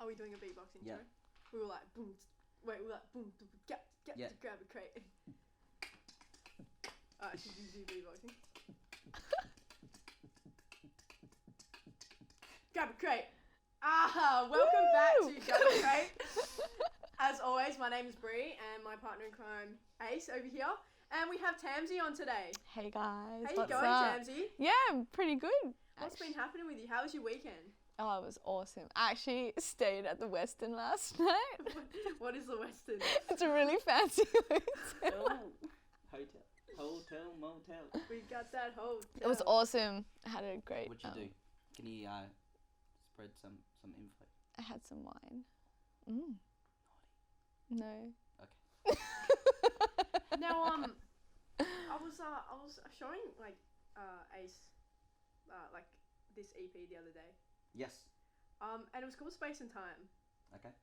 we doing a beatboxing Yeah. intro? We were like, boom, we were like, boom, get Yeah. to grab a crate. Alright, should you do beatboxing? Grab a crate. Welcome back to Grab a Crate. As always, my name is Bree and my partner in crime, Ace, over here. And we have Tamsi on today. Hey guys, How you what's going, up? Tamsi? Yeah, I'm pretty good. What's been happening with you? How was your weekend? Oh, it was awesome. I actually stayed at the Westin last night. What is the Westin? It's a really fancy hotel. Hotel, motel. We got that hotel. It was awesome. I had a great. What'd you do? Can you spread some info? I had some wine. No. Okay. Now, I was showing Ace, like this EP the other day. Yes. And it was called Space and Time. Okay.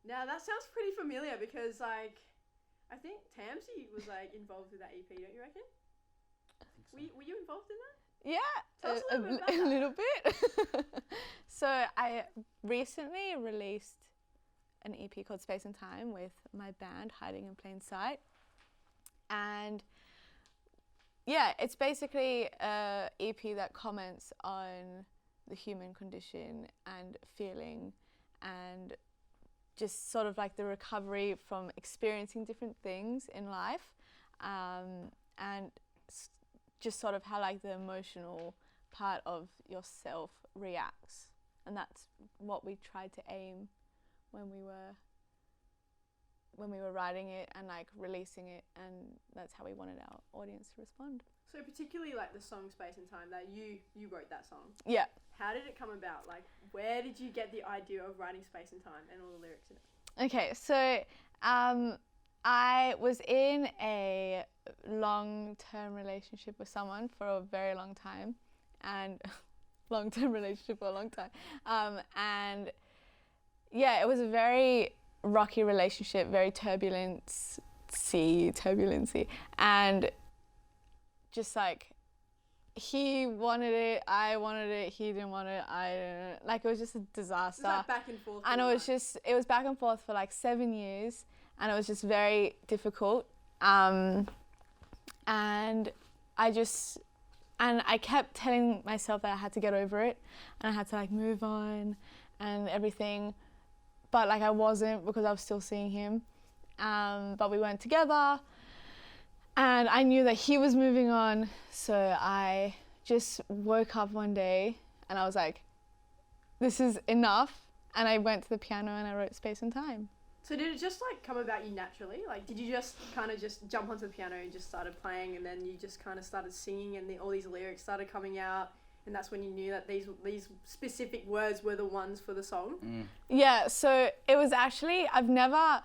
Now that sounds pretty familiar because I think Tamsi was involved with that EP, don't you reckon? I think so. Were you involved in that? Yeah, Tell us a little bit about a that. little bit. So I recently released an EP called Space and Time with my band Hiding in Plain Sight. And yeah, it's basically a EP that comments on the human condition and feeling and just sort of like the recovery from experiencing different things in life, and just sort of how like the emotional part of yourself reacts. And that's what we tried to aim when we were writing it and like releasing it, and that's how we wanted our audience to respond. So particularly like the song Space and Time, that you wrote that song. Yeah. How did it come about? Like, where did you get the idea of writing Space and Time and all the lyrics in it? Okay, so I was in a long-term relationship with someone for a very long time, and long-term relationship for a long time, and yeah, it was a very rocky relationship, very turbulency, and just like he wanted it, I wanted it, he didn't want it, I didn't. Like, it was just a disaster. It was like back and forth. And it was back and forth for like 7 years, and it was just very difficult. And I kept telling myself that I had to get over it and I had to like move on and everything. But like I wasn't, because I was still seeing him. But we weren't together. And I knew that he was moving on, so I just woke up one day and I was like, this is enough. And I went to the piano and I wrote Space and Time. So did it just like come about you naturally? Like, did you just kind of just jump onto the piano and just started playing, and then you just kind of started singing and all these lyrics started coming out, and that's when you knew that these specific words were the ones for the song? Yeah, so it was actually, I've never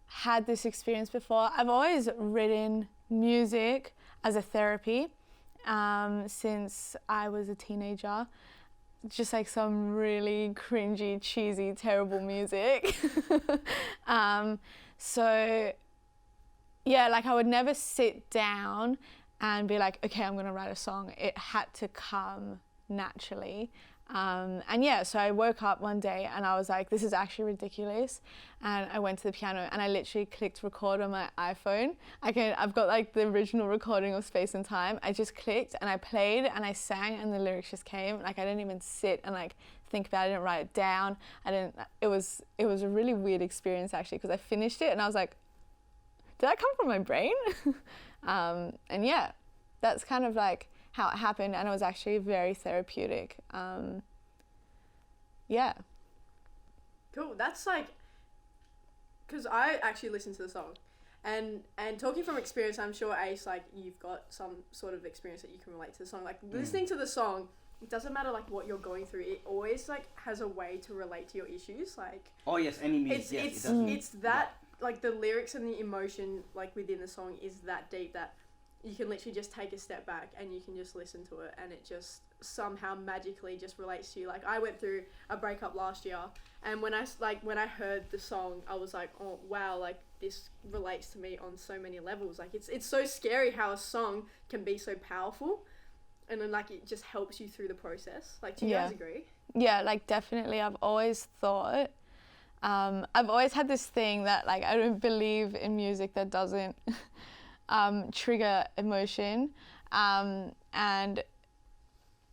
had this experience before. I've always written music as a therapy since I was a teenager. Just like some really cringy, cheesy, terrible music. So yeah, like I would never sit down and be like, okay, I'm gonna write a song. It had to come naturally. And yeah, so I woke up one day and I was like, this is actually ridiculous. And I went to the piano and I literally clicked record on my iPhone. I've got like the original recording of Space and Time. I just clicked and I played and I sang and the lyrics just came. Like, I didn't even sit and like think about it. I didn't write it down. It was a really weird experience actually, because I finished it and I was like, did that come from my brain? And yeah, that's kind of like how it happened, and it was actually very therapeutic. Yeah. Cool. That's like, because I actually listened to the song, and talking from experience, I'm sure Ace, like, you've got some sort of experience that you can relate to the song. Like, listening to the song, it doesn't matter like what you're going through. It always like has a way to relate to your issues. Like, oh yes, any music. It's that like the lyrics and the emotion like within the song is that deep that you can literally just take a step back and you can just listen to it, and it just somehow magically just relates to you. Like, I went through a breakup last year, and when I heard the song, I was like, oh wow, like this relates to me on so many levels. Like, it's so scary how a song can be so powerful, and then like it just helps you through the process. Like, do you guys agree? Yeah, like definitely. I've always thought, I've always had this thing that like I don't believe in music that doesn't trigger emotion. And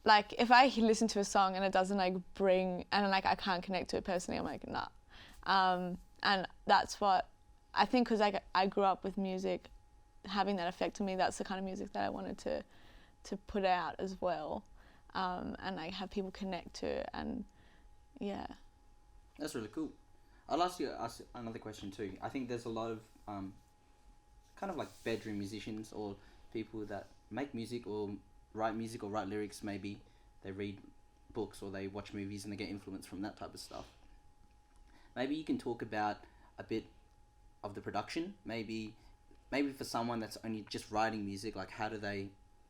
like if I listen to a song and it doesn't like bring, and like I can't connect to it personally, I'm like, nah. And that's what I think, because like I grew up with music having that effect on me. That's the kind of music that I wanted to put out as well, and like have people connect to it. And yeah. That's really cool. I'll ask another question too. I think there's a lot of kind of like bedroom musicians or people that make music or write lyrics. Maybe they read books or they watch movies and they get influence from that type of stuff. Maybe you can talk about a bit of the production. Maybe for someone that's only just writing music, like how do they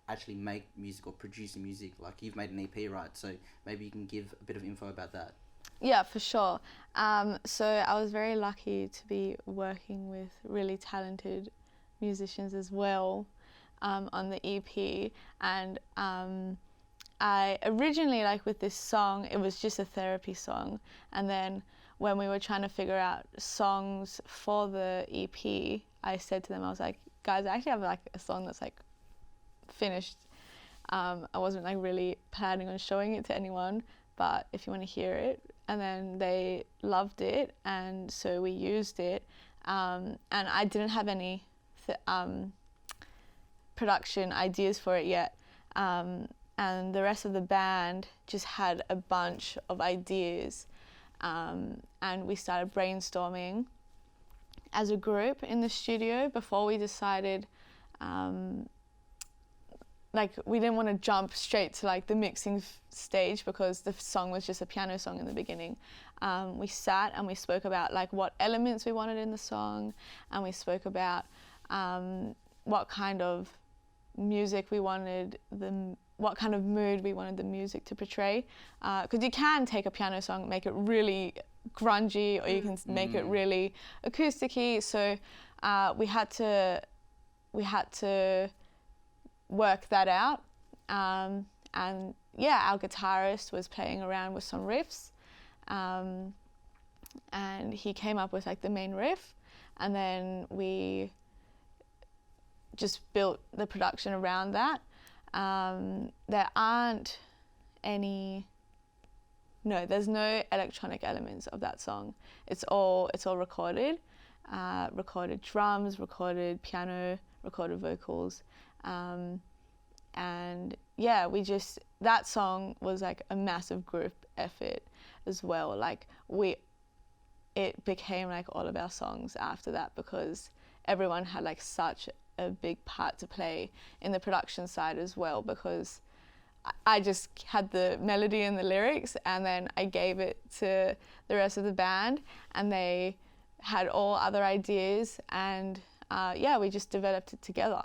actually make music or produce music? Like you've made an EP, right? So maybe you can give a bit of info about that. Yeah, for sure. So I was very lucky to be working with really talented musicians as well on the EP. And I originally, like with this song, it was just a therapy song. And then when we were trying to figure out songs for the EP, I said to them, I was like, guys, I actually have like a song that's like finished. I wasn't like really planning on showing it to anyone, but if you want to hear it. And then they loved it, and so we used it. And I didn't have any production ideas for it yet. And the rest of the band just had a bunch of ideas. And we started brainstorming as a group in the studio before we decided, like we didn't want to jump straight to like the mixing stage because the song was just a piano song in the beginning. We sat and we spoke about like what elements we wanted in the song, and we spoke about what kind of music we wanted, what kind of mood we wanted the music to portray. Because you can take a piano song, make it really grungy, or you can make it really acoustic-y. So we had to work that out. And yeah, our guitarist was playing around with some riffs, and he came up with like the main riff, and then we just built the production around that. There aren't there's no electronic elements of that song. It's all recorded, recorded drums, recorded piano, recorded vocals. And yeah, that song was like a massive group effort as well. Like it became like all of our songs after that, because everyone had like such a big part to play in the production side as well, because I just had the melody and the lyrics, and then I gave it to the rest of the band, and they had all other ideas, and yeah, we just developed it together.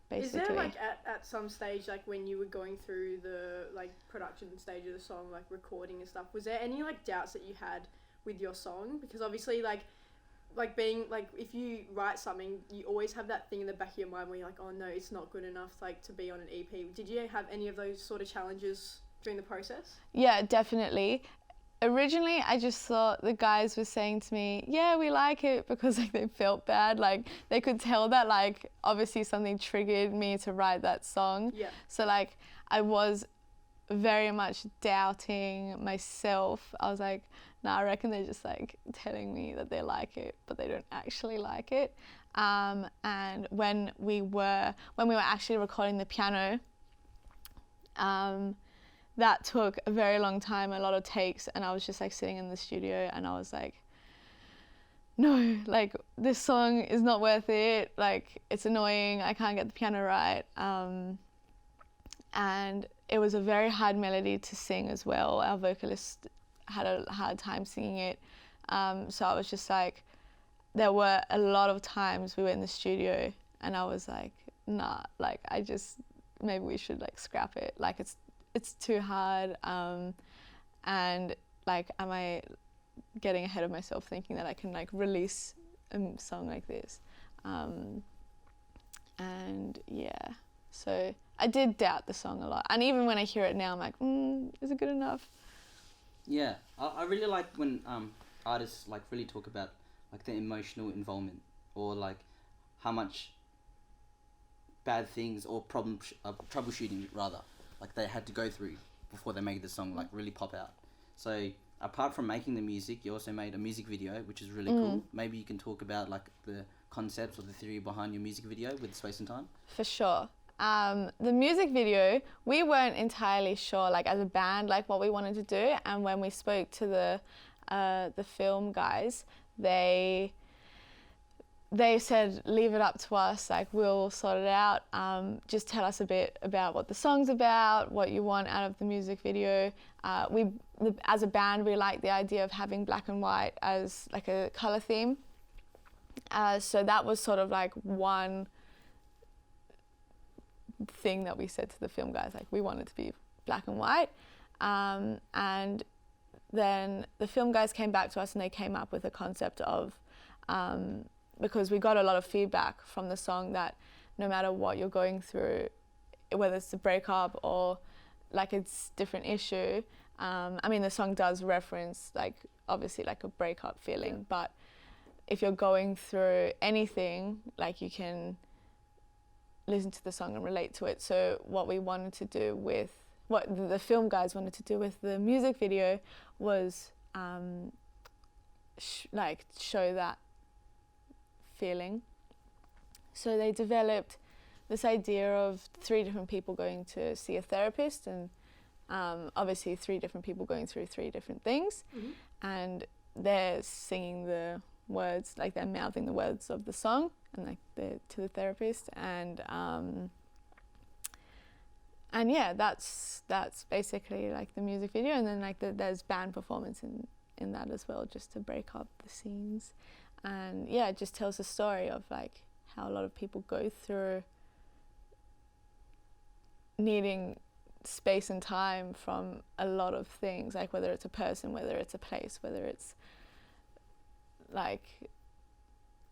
Basically. Is there like at some stage, like when you were going through the like production stage of the song, like recording and stuff, was there any like doubts that you had with your song? Because obviously like being like, if you write something, you always have that thing in the back of your mind where you're like, oh no, it's not good enough like to be on an EP. Did you have any of those sort of challenges during the process? Yeah, definitely. Originally, I just thought the guys were saying to me, yeah, we like it, because like they felt bad. Like they could tell that like obviously something triggered me to write that song. Yeah. So like I was very much doubting myself. I was like, nah, I reckon they're just like telling me that they like it, but they don't actually like it. And when we were actually recording the piano, that took a very long time, a lot of takes, and I was just like sitting in the studio and I was like, no, like this song is not worth it, like it's annoying, I can't get the piano right. And it was a very hard melody to sing as well. Our vocalist had a hard time singing it. So I was just like, there were a lot of times we were in the studio and I was like, nah, like maybe we should like scrap it. Like it's too hard, and like, am I getting ahead of myself thinking that I can like release a song like this? And yeah, so I did doubt the song a lot, and even when I hear it now, I'm like, is it good enough? Yeah, I really like when artists like really talk about like the emotional involvement or like how much bad things or troubleshooting rather like they had to go through before they made the song like really pop out. So apart from making the music, you also made a music video, which is really cool. Maybe you can talk about like the concepts or the theory behind your music video with Space and Time. For sure. The music video, we weren't entirely sure, like as a band, like what we wanted to do. And when we spoke to the film guys, they said, leave it up to us, like we'll sort it out. Just tell us a bit about what the song's about, what you want out of the music video. As a band, we like the idea of having black and white as like a color theme. So that was sort of like one thing that we said to the film guys, like we want it to be black and white. And then the film guys came back to us and they came up with a concept of, because we got a lot of feedback from the song that no matter what you're going through, whether it's a breakup or like it's different issue, I mean the song does reference like obviously like a breakup feeling, but if you're going through anything, like you can listen to the song and relate to it. So what we wanted to do with, what the film guys wanted to do with the music video was like show that feeling. So they developed this idea of 3 different people going to see a therapist, and obviously 3 different people going through 3 different things, and they're singing the words, like they're mouthing the words of the song and like to the therapist, and yeah, that's basically like the music video. And then like there's band performance in that as well, just to break up the scenes. And yeah, it just tells a story of like how a lot of people go through needing space and time from a lot of things, like whether it's a person, whether it's a place, whether it's like,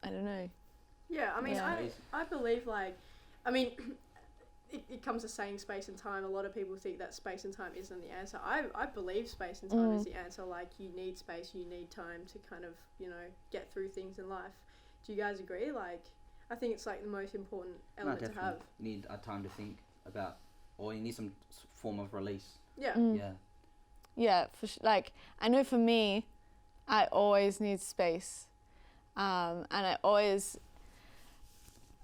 I don't know. Yeah, I mean, I believe like, I mean, it comes to saying space and time. A lot of people think that space and time isn't the answer. I believe space and time is the answer. Like you need space, you need time to kind of, you know, get through things in life. Do you guys agree? Like, I think it's like the most important element to have. You need a time to think about, or you need some form of release. Yeah. Yeah, like I know for me, I always need space, and I always,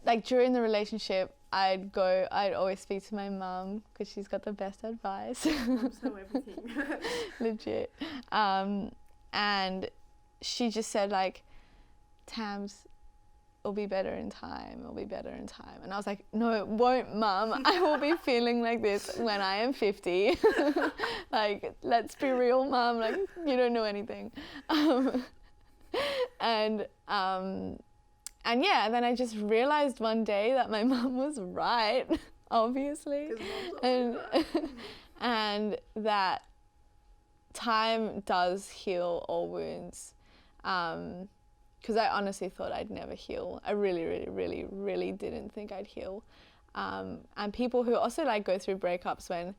like during the relationship, I'd always speak to my mum because she's got the best advice. Mums know everything. Legit. And she just said like, Tams, it'll be better in time, it'll be better in time. And I was like, no, it won't, Mum. I will be feeling like this when I am 50. Like, let's be real, Mum. Like, you don't know anything. And yeah, then I just realized one day that my mum was right, obviously. And that time does heal all wounds. Because I honestly thought I'd never heal. I really, really, really, really didn't think I'd heal. And people who also like go through breakups when,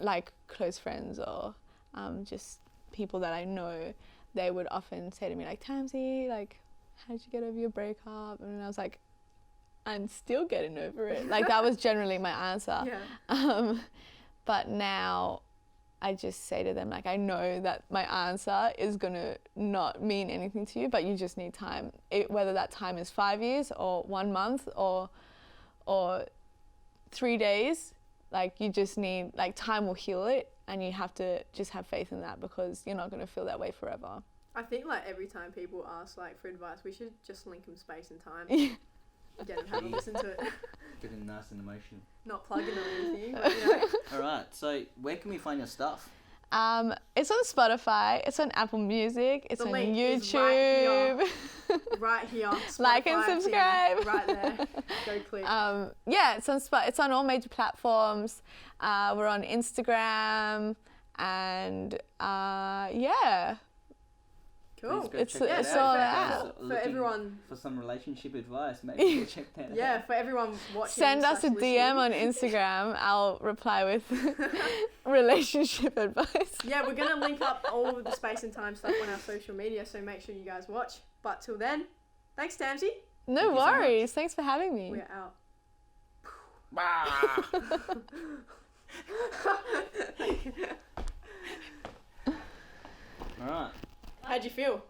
like close friends or just people that I know, they would often say to me like, Tamsi, like, how did you get over your breakup? And I was like, I'm still getting over it. Like that was generally my answer. Yeah. But now I just say to them, like, I know that my answer is going to not mean anything to you, but you just need time. Whether that time is 5 years or 1 month or 3 days, like you just need, like time will heal it, and you have to just have faith in that because you're not going to feel that way forever. I think like every time people ask like for advice, we should just link them space and time. Get them, have a listen to it. Get them nice and emotional. Not plugging or anything, but you know. All right, so where can we find your stuff? It's on Spotify, it's on Apple Music, it's on YouTube. Right here. Like and subscribe. Right there. Go click. Yeah, it's on all major platforms. We're on Instagram, and yeah. Cool. Please go It's check that it's out. all If you out. guys are For looking everyone. for some relationship advice, maybe go check that out. Yeah, for everyone watching. Send us a / DM listening. on Instagram. I'll reply with relationship advice. Yeah, we're gonna link up all of the space and time stuff on our social media, so make sure you guys watch. But till then, thanks, Tamsi. No Thank you so much. worries. Thanks for having me. We're out. Bah! All right. How'd you feel?